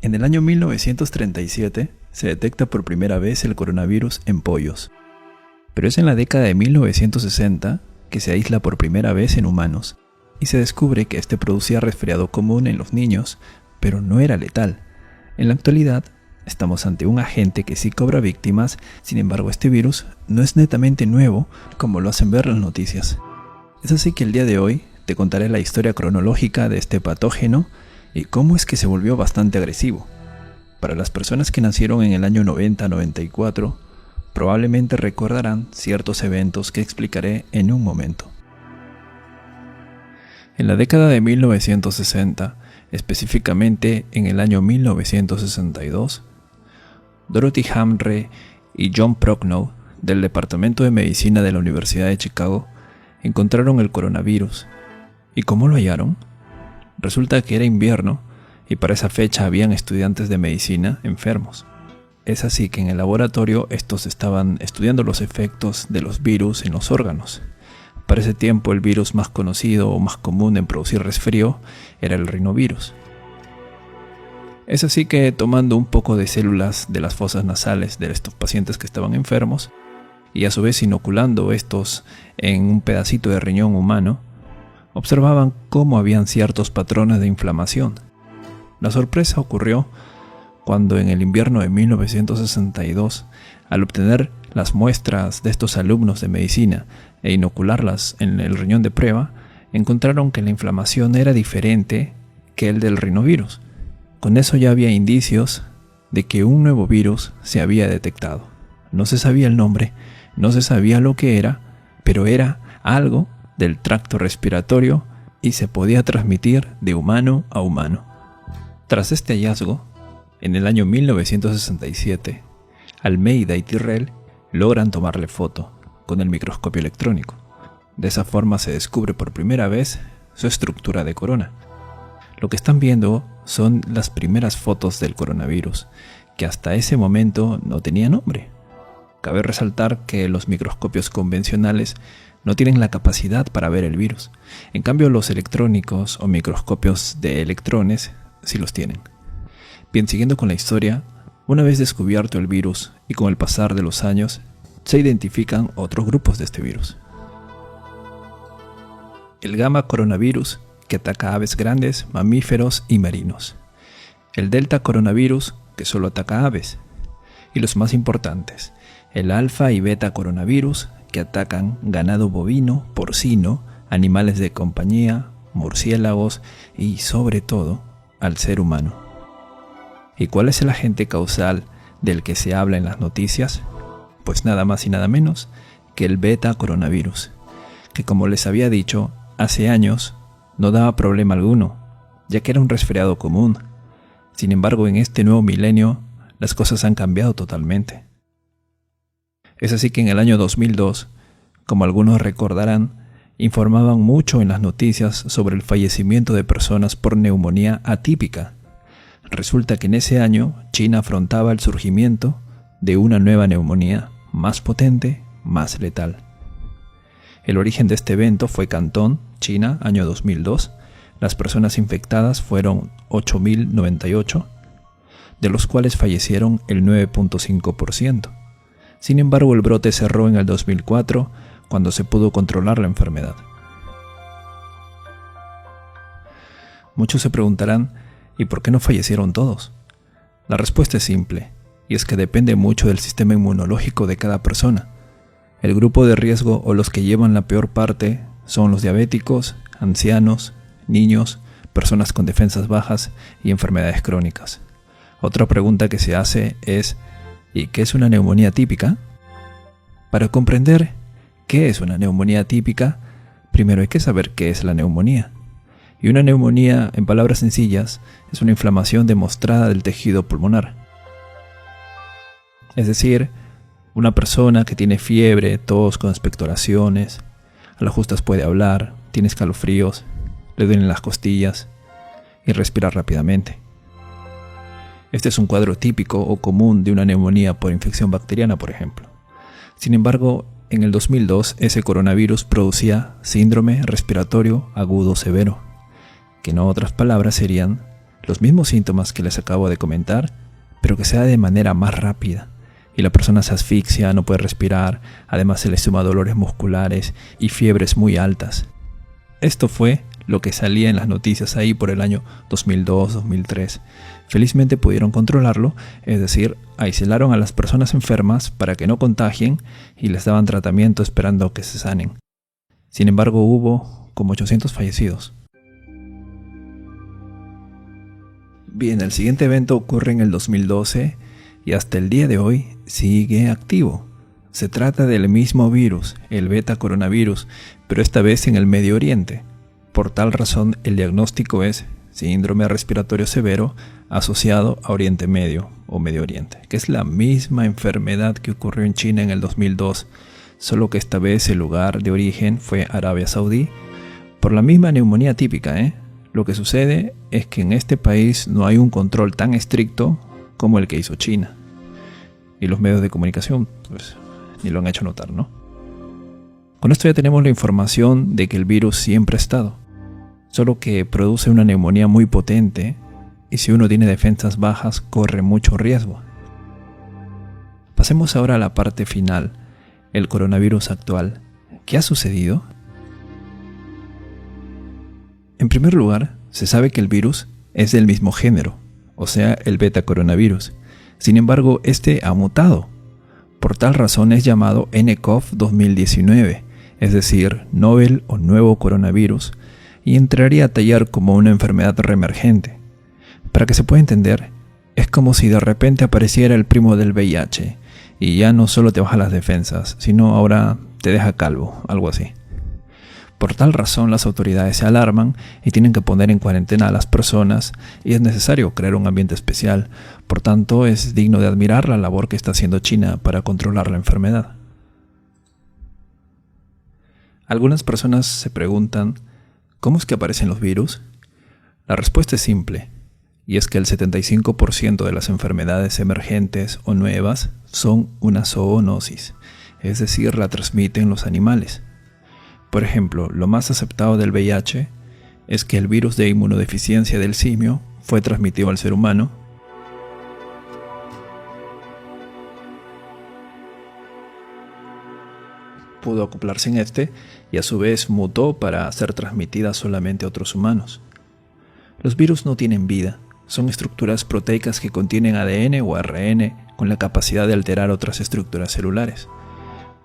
En el año 1937 se detecta por primera vez el coronavirus en pollos, pero es en la década de 1960 que se aísla por primera vez en humanos y se descubre que este producía resfriado común en los niños, pero no era letal. En la actualidad, estamos ante un agente que sí cobra víctimas, sin embargo este virus no es netamente nuevo como lo hacen ver las noticias. Es así que el día de hoy te contaré la historia cronológica de este patógeno y cómo es que se volvió bastante agresivo. Para las personas que nacieron en el año 90-94, probablemente recordarán ciertos eventos que explicaré en un momento. En la década de 1960, específicamente en el año 1962, Dorothy Hamre y John Prochnow, del Departamento de Medicina de la Universidad de Chicago, encontraron el coronavirus. ¿Y cómo lo hallaron? Resulta que era invierno y para esa fecha habían estudiantes de medicina enfermos. Es así que en el laboratorio estos estaban estudiando los efectos de los virus en los órganos. Para ese tiempo el virus más conocido o más común en producir resfrío era el rinovirus. Es así que tomando un poco de células de las fosas nasales de estos pacientes que estaban enfermos y a su vez inoculando estos en un pedacito de riñón humano, observaban cómo habían ciertos patrones de inflamación. La sorpresa ocurrió cuando en el invierno de 1962, al obtener las muestras de estos alumnos de medicina e inocularlas en el riñón de prueba, encontraron que la inflamación era diferente que el del rinovirus. Con eso ya había indicios de que un nuevo virus se había detectado. No se sabía el nombre, no se sabía lo que era, pero era algo del tracto respiratorio y se podía transmitir de humano a humano. Tras este hallazgo, en el año 1967, Almeida y Tyrrell logran tomarle foto con el microscopio electrónico. De esa forma se descubre por primera vez su estructura de corona. Lo que están viendo son las primeras fotos del coronavirus, que hasta ese momento no tenía nombre. Cabe resaltar que los microscopios convencionales no tienen la capacidad para ver el virus. En cambio, los electrónicos o microscopios de electrones sí los tienen. Bien, siguiendo con la historia, una vez descubierto el virus y con el pasar de los años, se identifican otros grupos de este virus. El gamma coronavirus, que ataca a aves grandes, mamíferos y marinos. El delta coronavirus, que solo ataca a aves. Y los más importantes, el alfa y beta coronavirus, que atacan ganado bovino, porcino, animales de compañía, murciélagos y, sobre todo, al ser humano. ¿Y cuál es el agente causal del que se habla en las noticias? Pues nada más y nada menos que el beta coronavirus, que como les había dicho, hace años no daba problema alguno, ya que era un resfriado común. Sin embargo, en este nuevo milenio, las cosas han cambiado totalmente. Es así que en el año 2002, como algunos recordarán, informaban mucho en las noticias sobre el fallecimiento de personas por neumonía atípica. Resulta que en ese año China afrontaba el surgimiento de una nueva neumonía, más potente, más letal. El origen de este evento fue Cantón, China, año 2002. Las personas infectadas fueron 8.098, de los cuales fallecieron el 9.5%. Sin embargo, el brote cerró en el 2004, cuando se pudo controlar la enfermedad. Muchos se preguntarán, ¿y por qué no fallecieron todos? La respuesta es simple, y es que depende mucho del sistema inmunológico de cada persona. El grupo de riesgo o los que llevan la peor parte son los diabéticos, ancianos, niños, personas con defensas bajas y enfermedades crónicas. Otra pregunta que se hace es, ¿y qué es una neumonía típica? Para comprender qué es una neumonía típica, primero hay que saber qué es la neumonía. Y una neumonía, en palabras sencillas, es una inflamación demostrada del tejido pulmonar. Es decir, una persona que tiene fiebre, tos con expectoraciones, a las justas puede hablar, tiene escalofríos, le duelen las costillas y respira rápidamente. Este es un cuadro típico o común de una neumonía por infección bacteriana, por ejemplo. Sin embargo, en el 2002 ese coronavirus producía síndrome respiratorio agudo severo, que en otras palabras serían los mismos síntomas que les acabo de comentar, pero que sea de manera más rápida. Y la persona se asfixia, no puede respirar, además se le suma dolores musculares y fiebres muy altas. Esto fue lo que salía en las noticias ahí por el año 2002-2003. Felizmente pudieron controlarlo, es decir, aislaron a las personas enfermas para que no contagien y les daban tratamiento esperando que se sanen. Sin embargo, hubo como 800 fallecidos. Bien, el siguiente evento ocurre en el 2012 y hasta el día de hoy sigue activo. Se trata del mismo virus, el beta coronavirus, pero esta vez en el Medio Oriente. Por tal razón, el diagnóstico es síndrome respiratorio severo asociado a Oriente Medio o Medio Oriente, que es la misma enfermedad que ocurrió en China en el 2002, solo que esta vez el lugar de origen fue Arabia Saudí, por la misma neumonía típica. Lo que sucede es que en este país no hay un control tan estricto como el que hizo China. Y los medios de comunicación, pues, ni lo han hecho notar, ¿no? Con esto ya tenemos la información de que el virus siempre ha estado, solo que produce una neumonía muy potente y si uno tiene defensas bajas corre mucho riesgo. Pasemos ahora a la parte final, el coronavirus actual. ¿Qué ha sucedido? En primer lugar, se sabe que el virus es del mismo género, o sea, el beta coronavirus. Sin embargo, este ha mutado. Por tal razón es llamado nCoV 2019, es decir, novel o nuevo coronavirus, y entraría a tallar como una enfermedad reemergente. Para que se pueda entender, es como si de repente apareciera el primo del VIH, y ya no solo te baja las defensas, sino ahora te deja calvo, algo así. Por tal razón las autoridades se alarman y tienen que poner en cuarentena a las personas y es necesario crear un ambiente especial. Por tanto, es digno de admirar la labor que está haciendo China para controlar la enfermedad. Algunas personas se preguntan, ¿cómo es que aparecen los virus? La respuesta es simple, y es que el 75% de las enfermedades emergentes o nuevas son una zoonosis, es decir, la transmiten los animales. Por ejemplo, lo más aceptado del VIH es que el virus de inmunodeficiencia del simio fue transmitido al ser humano, pudo acoplarse en este y a su vez mutó para ser transmitida solamente a otros humanos. Los virus no tienen vida, son estructuras proteicas que contienen ADN o ARN con la capacidad de alterar otras estructuras celulares.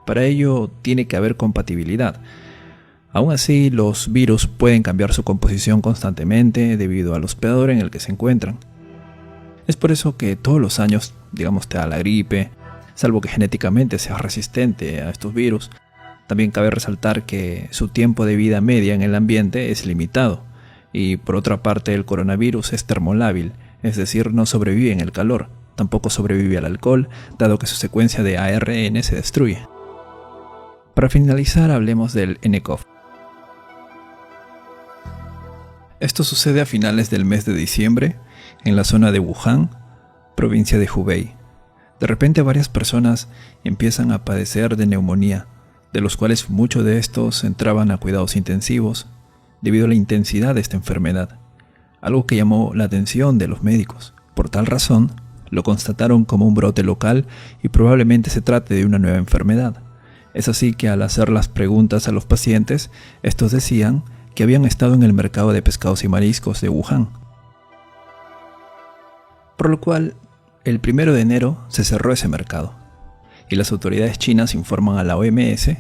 Para ello tiene que haber compatibilidad. Aún así, los virus pueden cambiar su composición constantemente debido al hospedador en el que se encuentran. Es por eso que todos los años, digamos, te da la gripe, salvo que genéticamente seas resistente a estos virus. También cabe resaltar que su tiempo de vida media en el ambiente es limitado. Y por otra parte, el coronavirus es termolábil, es decir, no sobrevive en el calor, tampoco sobrevive al alcohol, dado que su secuencia de ARN se destruye. Para finalizar, hablemos del nCoV. Esto sucede a finales del mes de diciembre, en la zona de Wuhan, provincia de Hubei. De repente varias personas empiezan a padecer de neumonía, de los cuales muchos de estos entraban a cuidados intensivos debido a la intensidad de esta enfermedad, algo que llamó la atención de los médicos. Por tal razón, lo constataron como un brote local y probablemente se trate de una nueva enfermedad. Es así que al hacer las preguntas a los pacientes, estos decían que habían estado en el mercado de pescados y mariscos de Wuhan. Por lo cual, el 1 de enero se cerró ese mercado, y las autoridades chinas informan a la OMS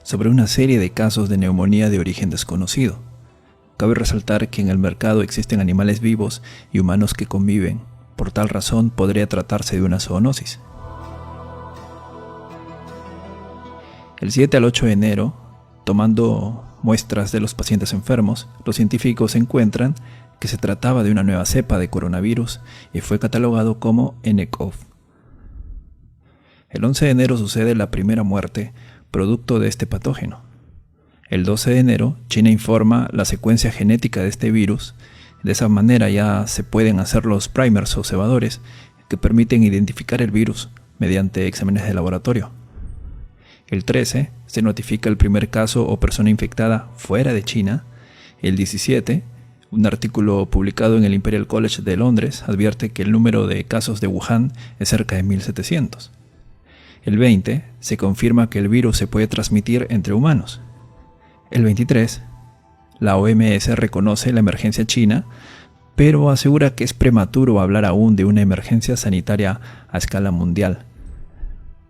sobre una serie de casos de neumonía de origen desconocido. Cabe resaltar que en el mercado existen animales vivos y humanos que conviven, por tal razón podría tratarse de una zoonosis. El 7 al 8 de enero, tomando muestras de los pacientes enfermos, los científicos encuentran que se trataba de una nueva cepa de coronavirus y fue catalogado como nCoV. El 11 de enero sucede la primera muerte producto de este patógeno. El 12 de enero, China informa la secuencia genética de este virus. De esa manera ya se pueden hacer los primers o cebadores que permiten identificar el virus mediante exámenes de laboratorio. El 13 se notifica el primer caso o persona infectada fuera de China. El 17, Un artículo publicado en el Imperial College de Londres advierte que el número de casos de Wuhan es cerca de 1700. El 20 se confirma que el virus se puede transmitir entre humanos. El 23, la OMS reconoce la emergencia china, pero asegura que es prematuro hablar aún de una emergencia sanitaria a escala mundial.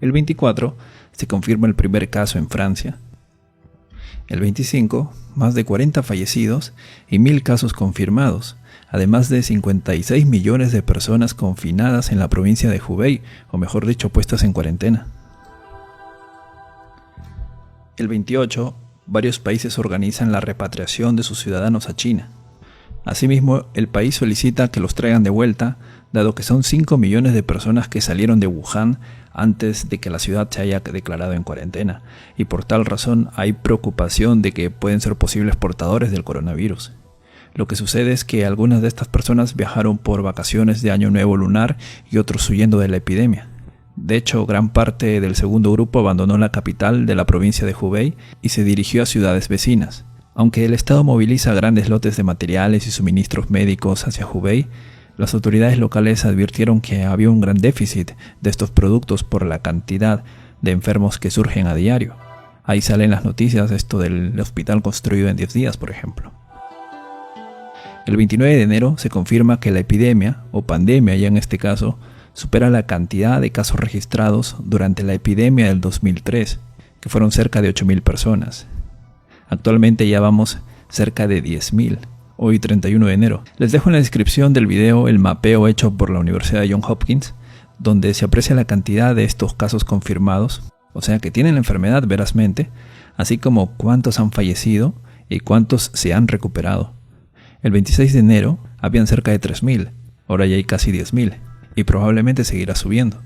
El 24 se confirma el primer caso en Francia. El 25, más de 40 fallecidos y 1000 casos confirmados, además de 56 millones de personas confinadas en la provincia de Hubei, o mejor dicho, puestas en cuarentena. El 28, varios países organizan la repatriación de sus ciudadanos a China. Asimismo, el país solicita que los traigan de vuelta, dado que son 5 millones de personas que salieron de Wuhan antes de que la ciudad se haya declarado en cuarentena, y por tal razón hay preocupación de que pueden ser posibles portadores del coronavirus. Lo que sucede es que algunas de estas personas viajaron por vacaciones de Año Nuevo lunar y otros huyendo de la epidemia. De hecho, gran parte del segundo grupo abandonó la capital de la provincia de Hubei y se dirigió a ciudades vecinas. Aunque el Estado moviliza grandes lotes de materiales y suministros médicos hacia Hubei, las autoridades locales advirtieron que había un gran déficit de estos productos por la cantidad de enfermos que surgen a diario. Ahí salen las noticias esto del hospital construido en 10 días, por ejemplo. El 29 de enero se confirma que la epidemia, o pandemia ya en este caso, supera la cantidad de casos registrados durante la epidemia del 2003, que fueron cerca de 8.000 personas. Actualmente ya vamos cerca de 10.000, hoy 31 de enero. Les dejo en la descripción del video el mapeo hecho por la Universidad de Johns Hopkins, donde se aprecia la cantidad de estos casos confirmados, o sea que tienen la enfermedad verazmente, así como cuántos han fallecido y cuántos se han recuperado. El 26 de enero habían cerca de 3.000, ahora ya hay casi 10.000, y probablemente seguirá subiendo.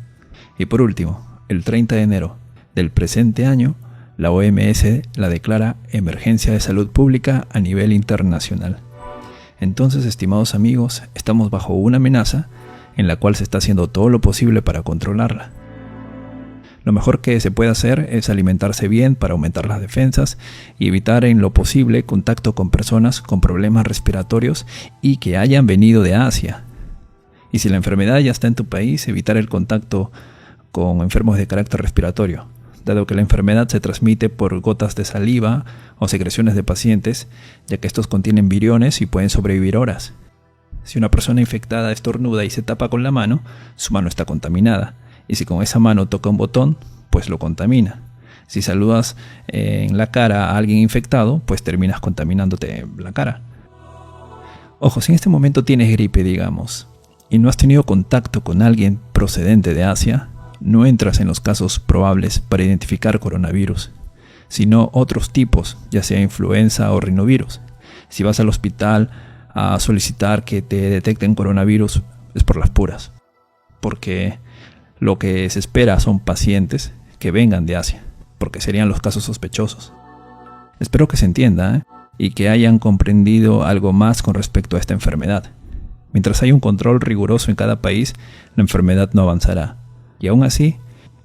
Y por último, el 30 de enero del presente año, la OMS la declara emergencia de salud pública a nivel internacional. Entonces, estimados amigos, estamos bajo una amenaza en la cual se está haciendo todo lo posible para controlarla. Lo mejor que se puede hacer es alimentarse bien para aumentar las defensas y evitar en lo posible contacto con personas con problemas respiratorios y que hayan venido de Asia. Y si la enfermedad ya está en tu país, evitar el contacto con enfermos de carácter respiratorio, dado que la enfermedad se transmite por gotas de saliva o secreciones de pacientes, ya que estos contienen viriones y pueden sobrevivir horas. Si una persona infectada estornuda y se tapa con la mano, su mano está contaminada, y si con esa mano toca un botón, pues lo contamina. Si saludas en la cara a alguien infectado, pues terminas contaminándote la cara. Ojo, si en este momento tienes gripe, digamos, y no has tenido contacto con alguien procedente de Asia, no entras en los casos probables para identificar coronavirus, sino otros tipos, ya sea influenza o rinovirus. Si vas al hospital a solicitar que te detecten coronavirus, es por las puras, porque lo que se espera son pacientes que vengan de Asia, porque serían los casos sospechosos. Espero que se entienda, y que hayan comprendido algo más con respecto a esta enfermedad. Mientras haya un control riguroso en cada país, la enfermedad no avanzará. Y aún así,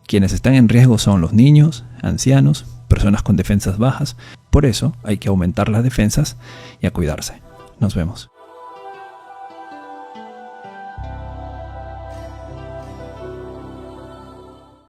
quienes están en riesgo son los niños, ancianos, personas con defensas bajas. Por eso hay que aumentar las defensas y a cuidarse. Nos vemos.